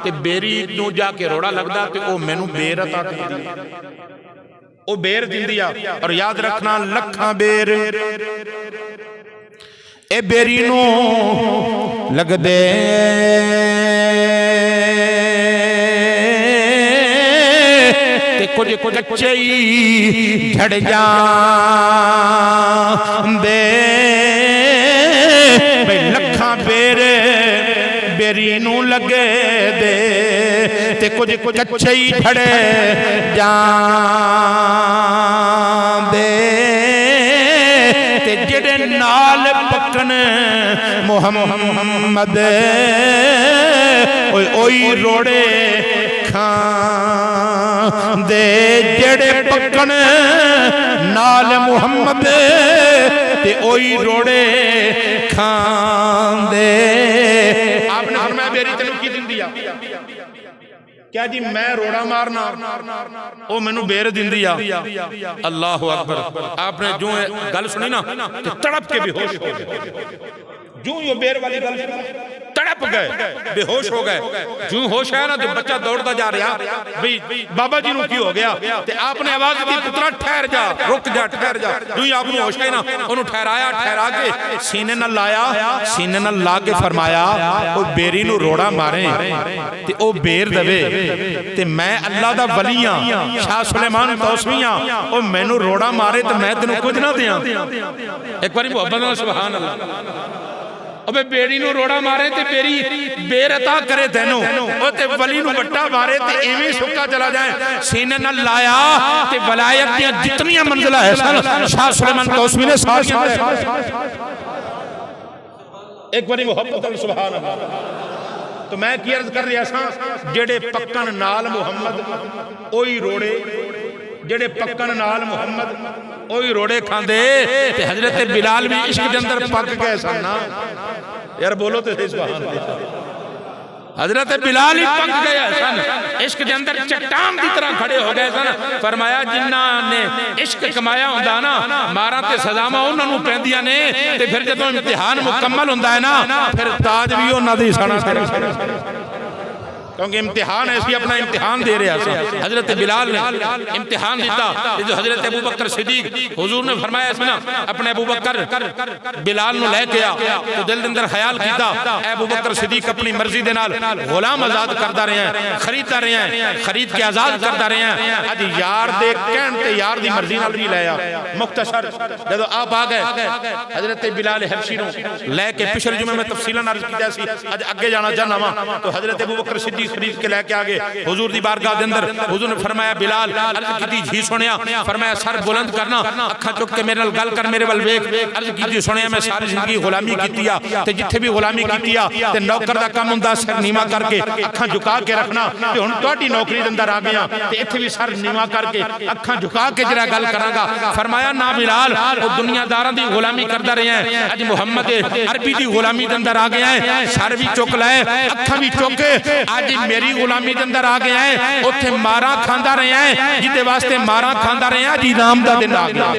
ते बेरी नू जाके रोड़ा लगदा ते ओ मैनू बेर अता करदी, ओ बेर दिंदी आ। और याद रखना लखां बेर ए बेरी नू लगदे ते कुछ कच्चे ही झड़ जांदे, भाई लखां बेर बेरी नू लगे दे ते कुछ कच्चे ही झड़े जांदे ते जेड़े नाल पकन मुहम्मद ओई रोड़े खांदे, जेड़े पकन नाल मुहम्मद ते ओई रोड़े खांदे। आपने फरमाया बेरी तेनू की दिंदी आ, क्या जी मैं रोड़ा मारना ओ मैनू बेर दिंदी आ। अल्लाहु अकबर। आपने जो गल सुनी ना तड़प के बेहोश हो गए, जो ये बेर वाली गल तड़प गए बेहोश हो गए। जो होश आया ना तो बच्चा दौड़ता जा रहा भाई बाबा जी नू की हो गया, ते आपने आवाज दी पुत्रा ठहर जा रुक जा ठहर जा। जो ही आपने होश आया ना ओनू ठहराया, ठहरा के सीने नाल लाया, सीने नाल ला के फरमाया ओ बेरी नू रोड़ा मारे ते ओ बेर दवे ते मैं अल्लाह दा वली हां, शाह सुलेमान तौसवी हां, ओ मैनू रोड़ा मारे ते मैं तेनू कुछ ना दियां। एक बारी मोहब्बत नाल सुभान अल्लाह। अबे बेड़ी नू रोड़ा मारे ते बेरी बेर अता करे तेनू, ओ ते वली नू बट्टा मारे ते एवें सुक्का चला जाए। सीने नाल लाया ते वलायत दी जितनियां मंजिलां है शाह सुलेमान तौसवी ने सारियां। एक बारी मोहब्बत नाल सुभान अल्लाह। तो मैं की अर्ज कर रहा सा जेड़े पक्कन नाल मुहम्मद ओही रोड़े, जेड़े पक्कन नाल मुहम्मद ओही रोड़े खांदे। ते हजरत बिलाल भी इश्क के अंदर पक गए सन ना यार, बोलो तो सही सुभान अल्लाह। हजरत बिलाल ही पक गए सन, इश्क के अंदर चट्टान की तरह खड़े हो गए सन। फरमाया जिन्हां ने इश्क कमाया हुंदा ना, मारा ते सजावां उन्हां नूं पैंदियां ने, ते फिर जदों इम्तिहान मुकम्मल हुंदा है ना, फिर ताज भी उन्हां दी सना सिर, क्योंकि इम्तिहान ऐसी अपना इम्तिहान दे रहा है। हजरत बिलाल ने इम्तिहान दिता। जो हजरत अबू बकर सिद्दीक हुजूर ने फरमाया इसमें ना अपने अबू बकर बिलाल नु लेके आ, तो दिल दे अंदर ख्याल कीता अबू बकर सिद्दीक अपनी मर्जी दे नाल गुलाम आजाद करदा रहे हैं, खरीददा रहे हैं, खरीद के आजाद करदा रहे हैं। अज यार दे कहण ते यार दी मर्जी नाल भी ले आ। मुख्तसर जदों आप आ गए हजरत बिलाल हबशी नु लेके, पिछले जुमे में तफसीलन अर्ज कीता सी, अज अगे जाना चाहना वा। तो हजरत अबू बकर सिद्दीक खरीद के लेके आ गए हुजूर दी बारगाह दे अंदर। हुजूर ने फरमाया बिलाल, अर्ज कीती जी सुनिया, फरमाया सर बुलंद करना, अखां चुक के मेरे नाल गल कर, मेरे वल वेख। अर्ज कीती सुनिया मैं सारी जिंदगी गुलामी कीती आ, ते जिथे भी गुलामी कीती आ ते नौकर दा काम हुंदा सर नीवा करके अखां झुका के रखना, ते हुण तुहाडी नौकरी दे अंदर आ गया ते इत्थे भी सर नीवा करके अखां झुका के जरा गल करांगा। फरमाया ना बिलाल, ओ दुनियादारां दी गुलामी करदा रहे हैं, अज मुहम्मद अरबी दी गुलामी दे अंदर आ गया है, सर भी चुक लाए अखां भी चुक के अज मेरी गुलामी के अंदर आ गया है। उथे मारा खांदा रहे हैं, जिदे वास्ते मारा खांदा रहे हैं, इनाम दा दिन आ गया,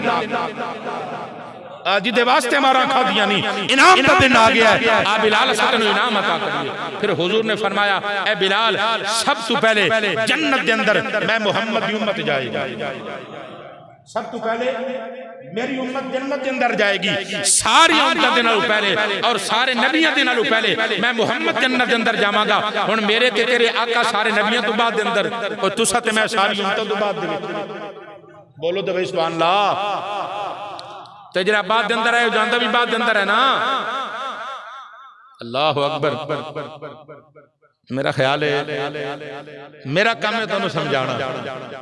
जिदे वास्ते मारा खादियां नहीं, इनाम दा दिन आ गया है। आ बिलाल असां तैनूं इनाम अता करिए। फिर हुजूर ने फरमाया ए बिलाल, सब तो पहले जन्नत के अंदर मैं मुहम्मद की उम्मत जाएगी, सब तो पहले मेरी उम्मत जन्नत के अंदर जाएगी, सारी उम्मत दे नालों पहले और सारे नबियां दे नालों पहले मैं मुहम्मद जन्नत के अंदर जावांगा। हुण मेरे ते तेरे आका सारे नबियां तो बाद दे अंदर, और तुसा ते मैं सारी उम्मत तो बाद दे। बोलो तो भाई सुभान अल्लाह। ते जरा बाद दे अंदर आए जांदा भी बाद दे अंदर है ना। अल्लाह अकबर। मेरा ख्याल है मेरा काम है तुहानू समझाना,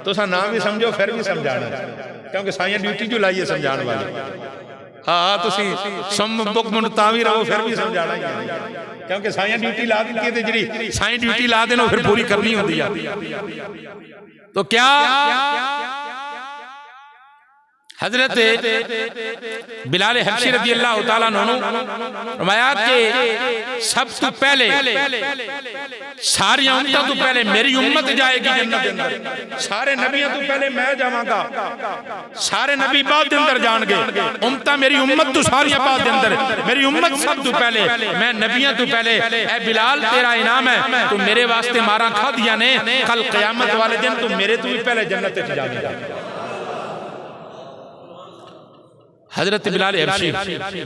तुसा ना भी समझो फिर भी समझाना, क्योंकि साइयां ड्यूटी जो लाई है समझाने वाले। हाँ तुसी सम बुक मुंड तां भी रहो फिर भी समझाना ही है, क्योंकि साइयां ड्यूटी ला दी है, जी साई ड्यूटी ला देना फिर पूरी करनी होती है। तो क्या हजरत बिलाल हबशी रज़ी अल्लाह तआला अन्हु फरमाया कि सब तो पहले सारी उम्मतों तो पहले मेरी उम्मत जाएगी जन्नत के अंदर, सारे नबियों तो पहले मैं जावांगा, सारे नबी बाद के अंदर जाएंगे, उम्मतां मेरी उम्मत तो सारी बाद के अंदर, मेरी उम्मत सब तो पहले, मैं नबियों तो पहले। ए बिलाल तेरा इनाम है, तू मेरे वास्ते मारा खा दिया ने, कल क़यामत वाले दिन तू मेरे तो भी पहले जन्नत में जाएगा। हजरत बिलाल हबशी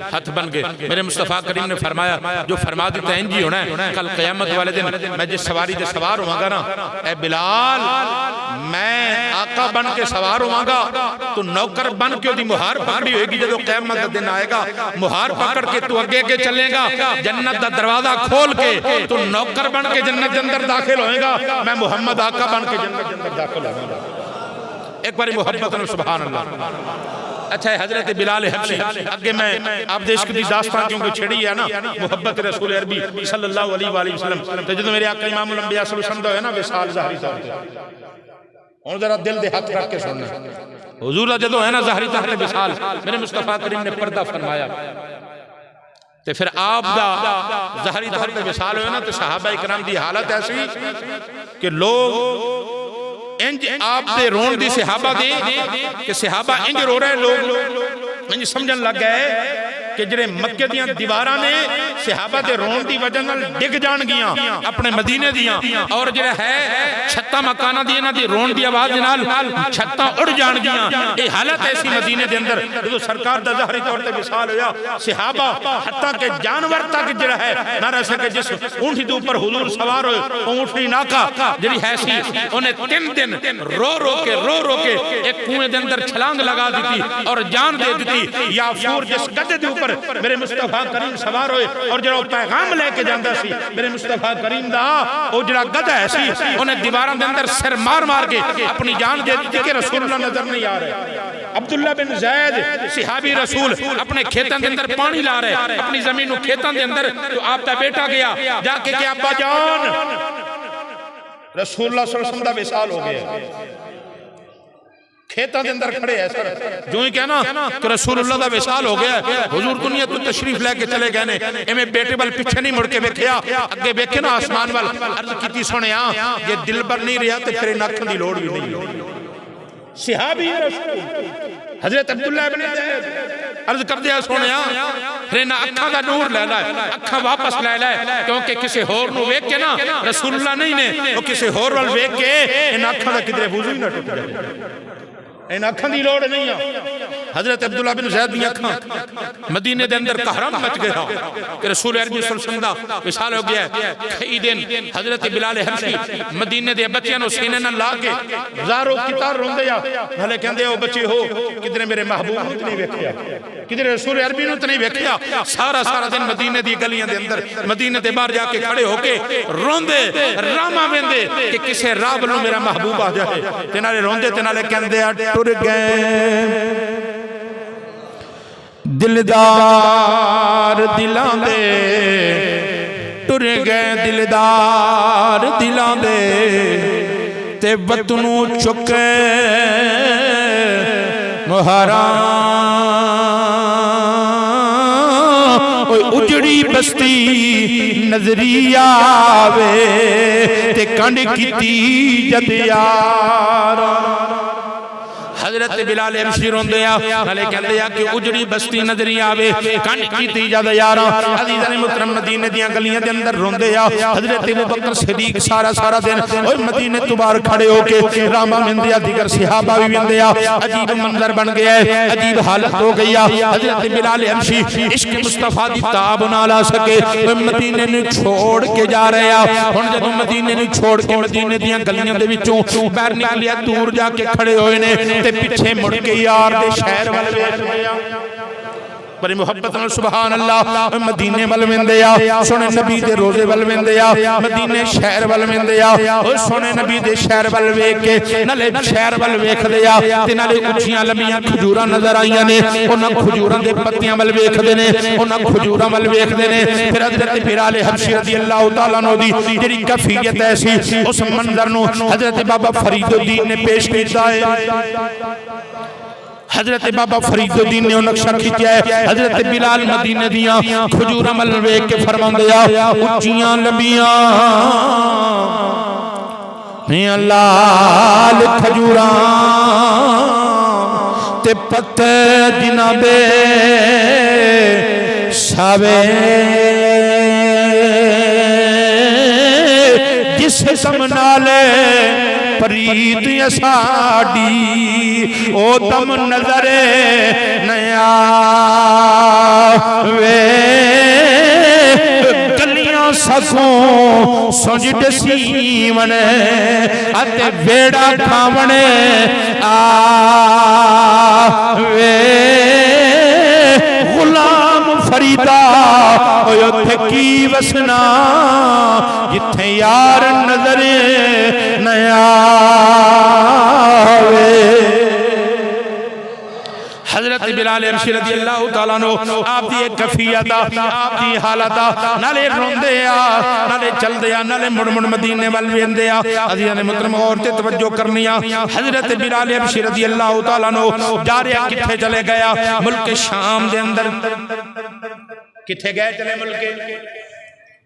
हाथ बन गए। मेरे मुस्तफ़ा करीम ने फरमाया जो फरमा देता है इंजी होना है, कल क़यामत वाले दिन मैं जिस सवारी से सवार होवांगा ना, ए बिलाल मैं आका बन के सवार होवांगा, तो नौकर बन के ओदी मुहार पकड़ी होगी। जो क़यामत का दिन आएगा मुहार पकड़ के तू अगे अगे चलेगा, जन्नत का दरवाजा खोल के तू नौकर बन के जन्नत के अंदर दाखिल होएगा, मैं मुहम्मद आका बन के जन्नत के अंदर दाखिल होऊंगा। एक बार मोहब्बत में सुभान अल्लाह। अच्छा है हजरत बिलाल हबशी, अगे मैं आप देश की दास्तान क्योंकि छेड़ी है ना मुहब्बत रसूल अरबी सल्लल्लाहु अलैहि वसल्लम, तो जो मेरे आका इमामुल अंबिया सल्लल्लाहु अलैहि वसल्लम है ना विसाल ज़ाहरी तौर पे, हुण जरा दिल दे हाथ रख के सुनना। हुजूर दा जदों है ना ज़ाहरी तौर पे विसाल, मेरे मुस्तफ़ा करीम ने पर्दा फरमाया, तो फिर आप दा ज़ाहरी तौर पे विसाल होया ना, तो सहाबा इकराम दी हालत ऐसी कि लोग इंज आप दे रोन दी सहाबा दे कि सहाबा इंज रो रहे, लोग इंज समझन लग गए कि जिहड़े मक्के दियां दीवारां ने सहाबा दे रोन दी वजह नाल डिग जाणगियां अपने मदीने दियां, और जिहड़ा है छत्तां मकानां दी इन्हां दी रोन दी आवाज़ नाल छत्तां उड़ जाणगियां। ये हालत ऐसी मदीने दे अंदर जो सरकार दा ज़ाहरी तौर ते विसाल होया, सहाबा हत्ता के जानवर तक जिहड़ा है ना रह सके। जिस ऊंट दे ऊपर हुजूर सवार होए, ऊंटनी नाका जिहड़ी है सी, उन्हें 3 दिन रो रो के एक कुएं दे अंदर छलांग लगा दी और जान दे दी। याफूर जिस गधे दे ऊपर मेरे मुस्तफा करीम सवार होए और जो पैगाम लेके जांदा सी मेरे मुस्तफा करीम दा, ओ जड़ा गधा है सी, उन्हें दीवारां दे अंदर सिर मार मार के अपनी जान दे दी कि रसूलुल्लाह नजर नहीं आ रहे। अब्दुल्ला बिन ज़ैद सहाबी रसूल अपने खेतों के अंदर पानी ला रहे, अपनी जमीन नु खेतों के अंदर, तो आप दा बेटा गया जाके कि अब्बा जान रसूलुल्लाह सल्लल्लाहु अलैहि वसल्लम दा विसाल हो गया, खेतों के अंदर खड़े है सर, जो ही कहना कि रसूलुल्लाह दा विसाल हो गया, हुजूर दुनिया तो तशरीफ लेके चले गए ने, एवें बेटे वाल पिछे नहीं मुड़ के वेख्या, अगे वेखे ना आसमान वाल, अर्ज कीती सुनिया जे दिल पर नहीं रहा तो फिर इन अखां दी लोड़ भी नहीं। सहाबी रसूल हजरत अब्दुल्लाह इब्न ज़ैद अर्ज कर दिया सुनिया फिर इन अखां दा नूर ले लै, अखां वापस ले लै, क्योंकि किसी होर नूं वेख के ना रसूलुल्लाह नहीं ने, वो किसी होर वाल वेख के इन अखां दा किधरे वुज़ू ही ना टुट जाए, इन अखां की लोड़ नहीं है। हजरत अब्दुल्लाह बिन ज़ैद दी अखां मदीने दे अंदर कहराम मच गया कि रसूल अरबी सल्लल्लाहु अलैहि वसल्लम दा विसाल हो गया। कई दिन हजरत बिलाल हबशी मदीने दे बच्चों को सीने नाल ला के ज़ारो कितार रोंदे आ, नाले कहंदे ओ बच्चे हो किधरे मेरे महबूब नूं नहीं वेखिया, किधरे रसूल अरबी नूं नहीं वेखिया। सारा सारा दिन मदीने दी गलियां दे अंदर मदीने दे बाहर जाके खड़े होके रोंदे रामा वेंदे कि किसे राह वालों मेरा महबूब आ जाए, ते नाले रोंदे ते नाले कहंदे आ टुर गए दिलदार दिलां दे, टुर गए दिलदार दिलां दे, ते वतनों चुके मुहारा उजड़ी बस्ती नजरी आवे, ते कंड कीती जद यार। हजरत बिलाल हबशी रोंदे आ, नाले कहंदे आ कि उजड़ी बस्ती नजरी आवे, कंड कीती जद यारां। अज़ीज़ान मुहतरम मदीने दियां गलियां दे अंदर रोंदे आ। हजरत अबू बकर सिद्दीक सारा सारा दिन ओए मदीने तो बाहर खड़े होके रामा वेंदे आ, दीगर सहाबा भी वेंदे आ। अजीब मंजर बन गया है, अजीब हालत हो गई आ। हजरत बिलाल हबशी इश्क मुस्तफा दी ताब ना ला सके, ओए मदीने नूं छोड़ के जा रहे आ। हुण जदों मदीने नूं छोड़ के मदीने दियां गलियां दे विचों बाहर निकलिया, दूर जाके खड़े होए ने ते पिछे मुड़ के यार दे शहर वाल वेख बड़ी मुहब्बत नाल सुभान अल्लाह मदीने वल वेंदे आ, सोने नबी दे रोजे वल वेंदे आ, मदीने शहर वल वेंदे आ। ओ सोने नबी दे शहर वल वेख के नाले शहर वल वेखदे आ, ते नाले उच्चियां लंबियां खजूरां नजर आईयां ने, उन्हां खजूरां दे पत्तियां वल वेखदे ने, उन्हां खजूरां वल वेखदे ने। फिर हजरत बिलाल हबशी रज़ियल्लाहु तआला अन्हु दी जेड़ी कैफियत ऐसी, उस मंजर नूं हजरत बाबा फरीदुद्दीन ने पेश कीता है। हजरत बाबा फरीदुद्दीन ने नक्शा खींचा है। हजरत बिलाल मदीने दियां खजूरां वल वेख के फरमांदे आ, उच्चियां लंबियां लाल खजूरां ते पत्ते जिन्हां दे सावे, जिस सम नाले प्रीत साडी ओ दम नजरे नया वे, गलियां ससों सुंज डसीवन अते बेड़ा खावने आवे, गुलाम फरीदा उथे की वसना जिथे यार नजरे नया हजरत बिलाल हबशी रज़ियल्लाहु तआला अन्हु आप दी कैफियत आप दी हालत नाले रोंदे आ, नाले चलदे आ, नाले मुड़ मुड़ मदीने वल वेंदे आ। अज़ीज़ान मुहतरम और ते तवज्जो करनी आ। हजरत बिलाल हबशी रज़ियल्लाहु तआला अन्हु जा रहा किथे चले गया, मुल्क शाम दे अंदर किथे गए चले,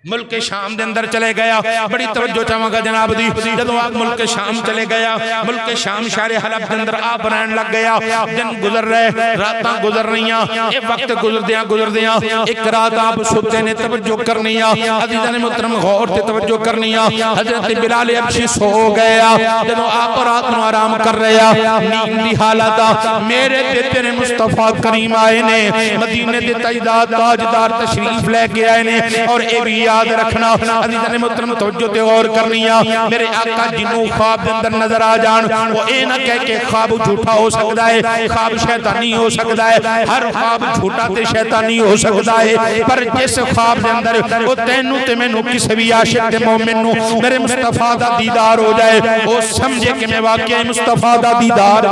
मुल्क शाम दे अंदर चले गया। बड़ी तवज्जो चाहांगा जनाब दी, जदों आप मुल्क शाम चले गया, मुल्क शाम शहर हलब दे अंदर आप रहन लग गया। दिन गुजर रहे, रातां गुजर रहीआं, ये वक्त गुजरदियां एक रात आप सुते ने, तवज्जो करनी आ। अज़ीज़ान मुहतरम गौर ते तवज्जो करनी आ। हजरत बिलाल हबशी सो गया, जदों आप रात नूं आराम कर रहे आ, नींद दी हालत आ, मेरे ते तेरे मुस्तफा करीम आए ने, मदीने दे ताजदार तशरीफ लेके आए ने। और ये भी याद रखना अज़ीज़ान मुहतरम तवज्जो ते गौर करनी आ, मेरे आका जिन्हों ख्वाब दे अंदर नजर आ जान, वो ये ना कह के ख्वाब झूठा हो सकता है, ख्वाब शैतानी हो सकता है, हर ख्वाब झूठा ते शैतानी हो सकता है, पर जिस ख्वाब दे अंदर वो तैनू ते मैनू किसी भी आशिक ते मोमिन नू मेरे मुस्तफा दा दीदार हो जाए, वो समझे कि मैं वाकई मुस्तफा दा दीदार।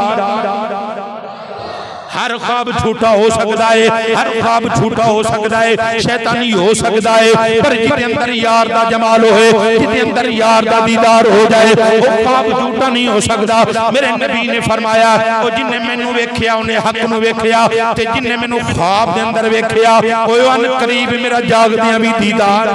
हर ख्वाब झूठा हो सकता है, हर ख्वाब झूठा हो सकता है, शैतानी हो सकता है, पर जिसके अंदर यार दा जमाल होए, जिसके अंदर यार दा दीदार हो जाए, वो ख्वाब झूठा नहीं हो सकता। मेरे नबी ने फरमाया ओ जिन्ने मैनू वेख्या उन्हें हक नू वेख्या, ते जिन्ने मैनू ख्वाब दे अंदर वेख्या ओ अन करीब मेरा जागदियां भी दीदार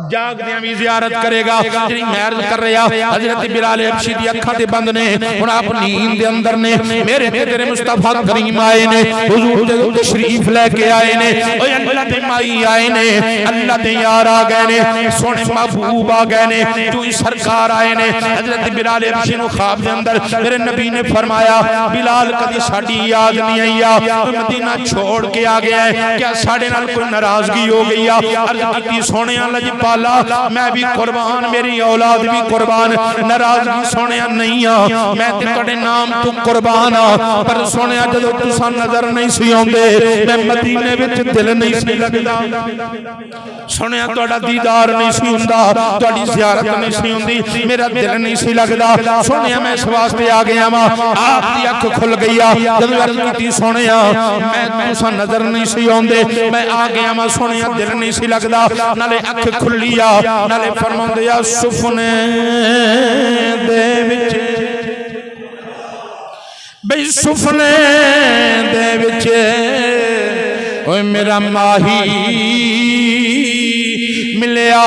जागदियां भी ज़ियारत करेगा। जी मैं अर्ज़ कर रहा हज़रत बिलाल हबशी दी अखां ते बंद ने, हुण आप नींद दे अंदर ने, मेरे तेरे मुस्तफा करीम आए ने, हुजूर दे तशरीफ लेके आए ने, ओए अल्लाह दे माई आए ने, अल्लाह दे यार आ गए ने, सोने महबूब आ गए ने, जो ही सरकार आए ने। हज़रत बिलाल हबशी नू ख्वाब दे अंदर मेरे नबी ने फरमाया बिलाल कदी साडी याद नहीं आई आ, तू मदीना छोड़ के आ गया है, क्या साडे नाल कोई नाराजगी हो गई आ? अर्ज़ कीती सोहणिया लजपाल मैं भी कुर्बान, मेरी औलाद भी कुर्बान, नाराजगी सोने नहीं आ, मैं ते तुहाडे नाम तू कुर्बान आ, पर सोने जदों तुसां नजर नहीं सी आउंदे, मैं मदीने विच दिल नहीं सी लगदा, सोने तुहाडा दीदार नहीं सी हुंदा, तुहाडी ज़ियारत नहीं सी हुंदी, मेरा दिल नहीं सी लगदा। सोने मैं इस वास्ते आ गया वा, आप दी अख खुल गई आ, जदों अर्ज़ कीती सोने मैं तुसां नजर नहीं सी आउंदे, मैं आ गया वा, सोने दिल नहीं सी लगदा, नाले अख खुली नाले फरमांदे आ सुफने दे विच, बई सुफने दे विच ओए मेरा माही मिलिया,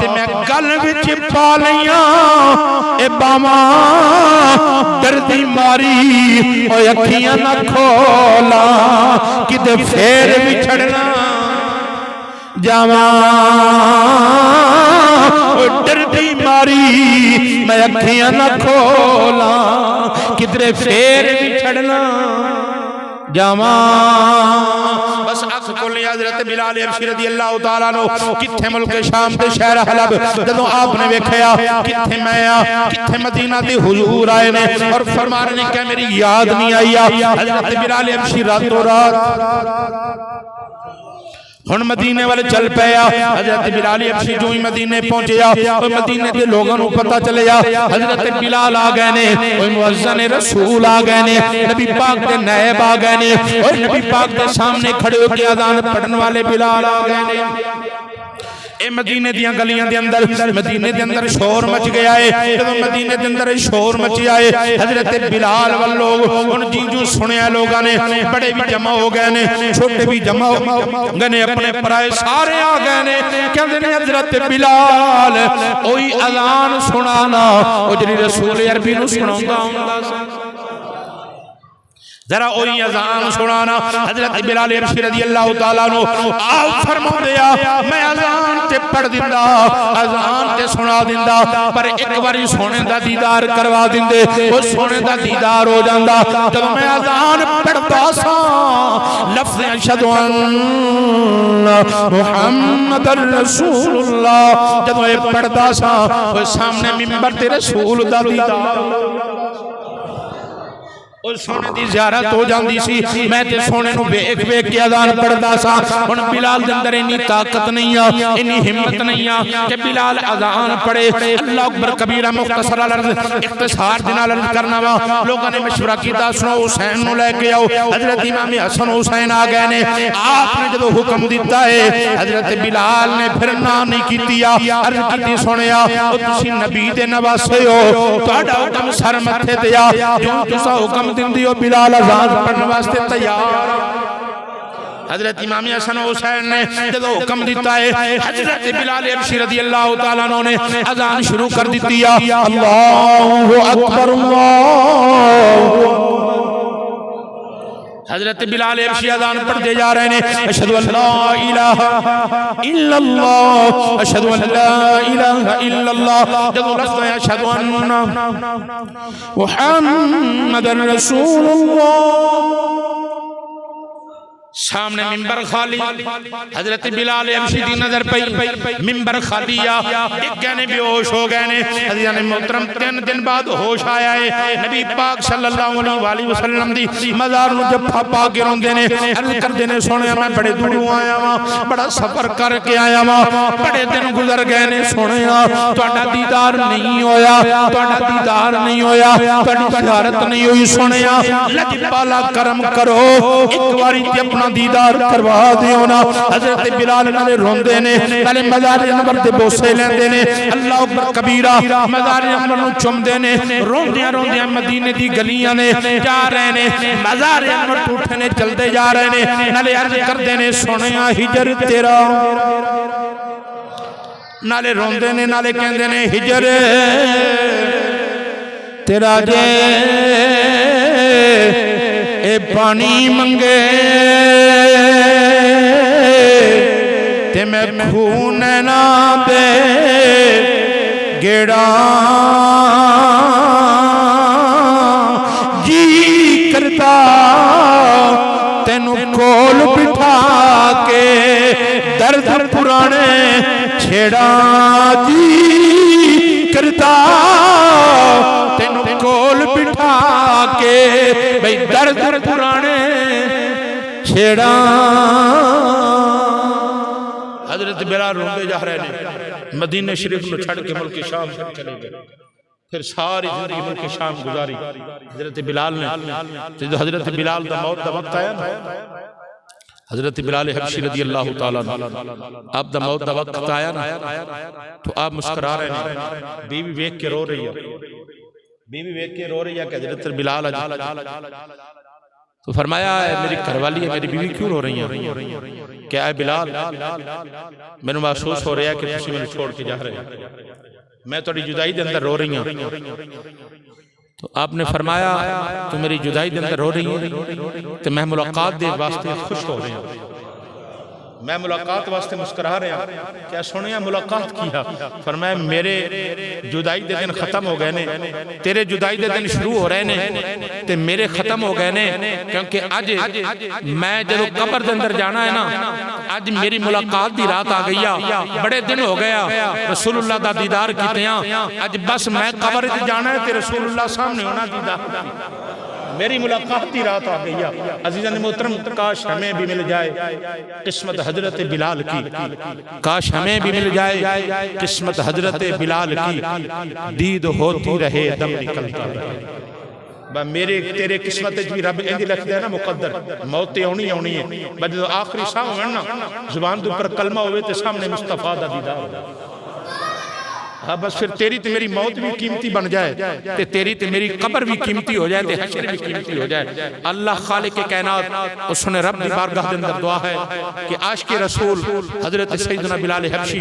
ते मैं गल विच पा लिया ए बावा दर्दी मारी, ओए अखियां ना खोला किते फेर विछड़ना जावा, डरदी मारी मैं अखियां ना खोला किधरे फेर छड़ना जावा। बस अख खोली हज़रत बिलाल हबशी रज़ियल्लाहु तआला अन्हु किथे मुल्क शाम ते शहर हलब, जदों आपने वेखया किथे मैं आ, किथे मदीना ते हुजूर आए ने, और फरमान ने कहा मेरी याद नहीं आई आ। हज़रत बिलाल हबशी रातों रात हुण मदीने वाले चल पाया। हज़रत बिलाल हबशी जो ही मदीने पहुंचया, मदीने के लोगों को पता चलिया हज़रत बिलाल आ गए ने, मुअज्जिन रसूल आ गए ने, नबी पाक के नायब आ गए ने, और नबी पाक के सामने खड़े होकर अज़ान पढ़ने वाले बिलाल आ गए ने। ए मदीने दियां गलियां दे अंदर, मदीने दे अंदर शोर मच गया है। जब मदीने दे अंदर शोर मचिया है, हज़रत बिलाल वाल लोग उन जिंजू सुनिया लोगों ने, बड़े भी जमा हो गए ने, छोटे भी जमा हो गए ने, अपने पराए सारे आ गए ने, कहते ने हज़रत बिलाल ओही अज़ान सुनाना ओ जिहड़ी रसूल अरबी नूं सुणाउंदा हुंदा सी, जरा वही अज़ान सुनाना। हज़रत बिलाल हबशी रज़ियल्लाहु तआला अन्हु आप फरमाते आ मैं अज़ान ते पढ़ दिंदा, अज़ान ते सुना दिंदा, पर एक बारी सोने दा दीदार करवा दिंदे, वो सोने दा दीदार हो जांदा। जब मैं अज़ान पढ़दा सा लफ्ज़ अशहदु अन्ना मुहम्मदर रसूलुल्लाह जब ये पढ़दा सा, वो सामने मिंबर ते रसूल दा दीदार सोने की ज़ियारत हो जाती सी। मैं ते सोने नूं वेख वेख के अज़ान पढ़दा सा। हुण बिलाल दे अंदर इन्नी ताकत नहीं आ, इन्नी हिम्मत नहीं आ कि बिलाल अज़ान पढ़े। अल्लाह अकबर कबीरा मुख्तसर अर्ज़ इख्तिसार दे नाल अर्ज़ करना वा। लोगों ने मशवरा कीता सुनो हुसैन नूं लेके आओ। हज़रत इमाम हसन हुसैन आ गए ने। आपने जदों हुक्म दिता है हज़रत बिलाल ने फिर ना नहीं कीती आ, अर्ज़ कीती सुनिया ओ तुसीं नबी दे नवासे हो, तुहाडा हुक्म सर मथे ते आ, जो तुसा हुक्म दिंदी हो बिलाल अज़ान पढ़ने वास्ते तैयार। हज़रत इमाम हसन हुसैन ने जदों हुक्म दिता है हज़रत बिलाल हबशी रज़ियल्लाहु तआला अन्हु ने अज़ान शुरू कर दी। अल्लाहु अकबर हज़रत बिलाल हबशी अज़ान पढ़ते जा रहे हैं। अशहदु अल्ला इलाहा इल्लल्लाह अशहदु अल्ला इलाहा इल्लल्लाह जदों लफ्ज़ है अशहदु अन्ना मुहम्मदर रसूलुल्लाह सामने मिंबर खाली, हजरत बिलाल हबशी दी नजर पई, मिंबर खाली आ, एक गए ने बेहोश हो गए ने। अज़ीज़ान मोहतरम 3 दिन बाद होश आया है। नबी पाक सल्लल्लाहु अलैहि वसल्लम दी मज़ार नूं जफ्फा पा के रोंदे ने, अर्ज़ करदे ने सोहणिया मैं बड़े दूरों आया वां, बड़ा सफर करके आया वां, बड़े दिन गुजर गए ने सोहणिया, तुहाडा दीदार नहीं होया, तुहाडा दीदार नहीं होया, तुहाडी ज़ियारत नहीं हुई सोहणिया, लजपाला करम करो, एक बारी ते अपना दीदार करवा दियो ना। हजरत बिलाल नाले रोंदे ने, नाले मज़ार अनवर दे बोसे लेंदे ने, अल्लाह अकबर कबीरा, मज़ार अनवर नूं चुमदे ने, रोंदियां रोंदियां मदीने दी गलियां ने जा रहे ने, मज़ार अनवर टूटे ने चलते जा रहे ने, नाले अर्ज करदे ने सोहणिया हिजर तेरा, नाले रोंदे ने, नाले कहंदे ने हिजर तेरा जे ए पानी मंगे ते मैं खून ना दे गेड़ा, जी करता तेनू कोल बिठा के दर्द पुराने छेड़ा, जी करता तेनू कोल बिठा के भाई दर्द पुराने छेड़ा। हजरत बिलाल रोंदे जा रहे ने, मदीने शरीफ को छड़ के मुल्क शाम चले गए, फिर सारी जिंदगी मुल्क शाम गुजारी हजरत बिलाल ने। जो हजरत बिलाल का मौत का वक्त आया ना, हजरत बिलाल हबशी रदी अल्लाह तआला आप दा मौत दा वक्त आया ना, तो आप मुस्कुरा रहे हैं, बीवी वेख के रो रही है, बीवी वेख के रो रही है कि हजरत बिलाल तो फरमाया मेरी घरवाली है, मेरी बीवी क्यों रो रही है? क्या है बिलाल, मैंने महसूस हो रहा है कि तुम मैंने छोड़ के जा रहे हो, मैं थोड़ी जुदाई के अंदर रो रही हूँ। तो आपने फरमाया तो मेरी जुदाई के अंदर रो रही है, तो मैं मुलाकात दे वास्ते खुश हो रही हूँ, मैं मुलाकात वास्ते मुस्कुरा रहा। क्या सुनिया मुलाकात किया? फरमाया मेरे जुदाई दे दिन खत्म हो गए ने, तेरे जुदाई दे दिन शुरू हो रहे ने, ते मेरे खत्म हो गए ने, क्योंकि अज मैं जब कब्र के अंदर जाना है ना, अज मेरी मुलाकात की रात आ गई आ, बड़े दिन हो गया रसूलुल्लाह दा दीदार कीतियां, अज बस मैं कब्र च जाना है ते रसूलुल्लाह सामने होना दीदार, मेरी मुलाकात की रात आ गई। अज़ीज़ान मोहतरम काश हमें भी मिल जाए किस्मत हजरत बिलाल की, काश हमें भी मिल जाए किस्मत हजरत बिलाल की, दीद होती रहे दम निकलता रहे। मेरे तेरे किस्मत भी रब इंज लिख दे ना मुकद्दर, मौत आनी आनी है, बस आखिरी साह हो ना जुबान के उपर कलमा हो ते सामने मुस्तफा दा दीदार हो। हाँ बस फिर तेरी तो मेरी मौत भी कीमती बन जाए, ते तेरी तो मेरी कब्र भी कीमती हो जाए, ते हशर भी कीमती हो जाए। अल्लाह खालिक के कायनात उसने रब की बारगाह के अंदर दुआ है कि आशिक़ रसूल हजरत सैयदना बिलाल हबशी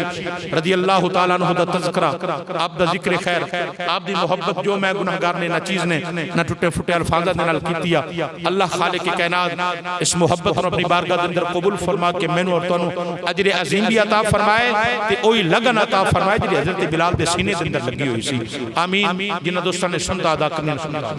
रदी अल्लाह तआला अन्हु दा तज़किरा, आप दा जिक्र खैर, आप दी मोहब्बत जो मैं गुनाहगार ने ना चीज़ ने ना टुटे फुटे अल्फाज़ां दे नाल कीती आ, अल्लाह खालिक के कायनात इस मोहब्बत नूं अपनी बारगाह के अंदर कबूल फरमा के मैनू और तुहानू अजर अज़ीम भी अता फरमाए, ते ओही लगन अता फरमाए जिहड़ी हजरत बिलाल दे सीने के अंदर लगी हुई सी। आमीन। जिन्हां दोस्तां ने सुनदा अदा करनी सुनदा।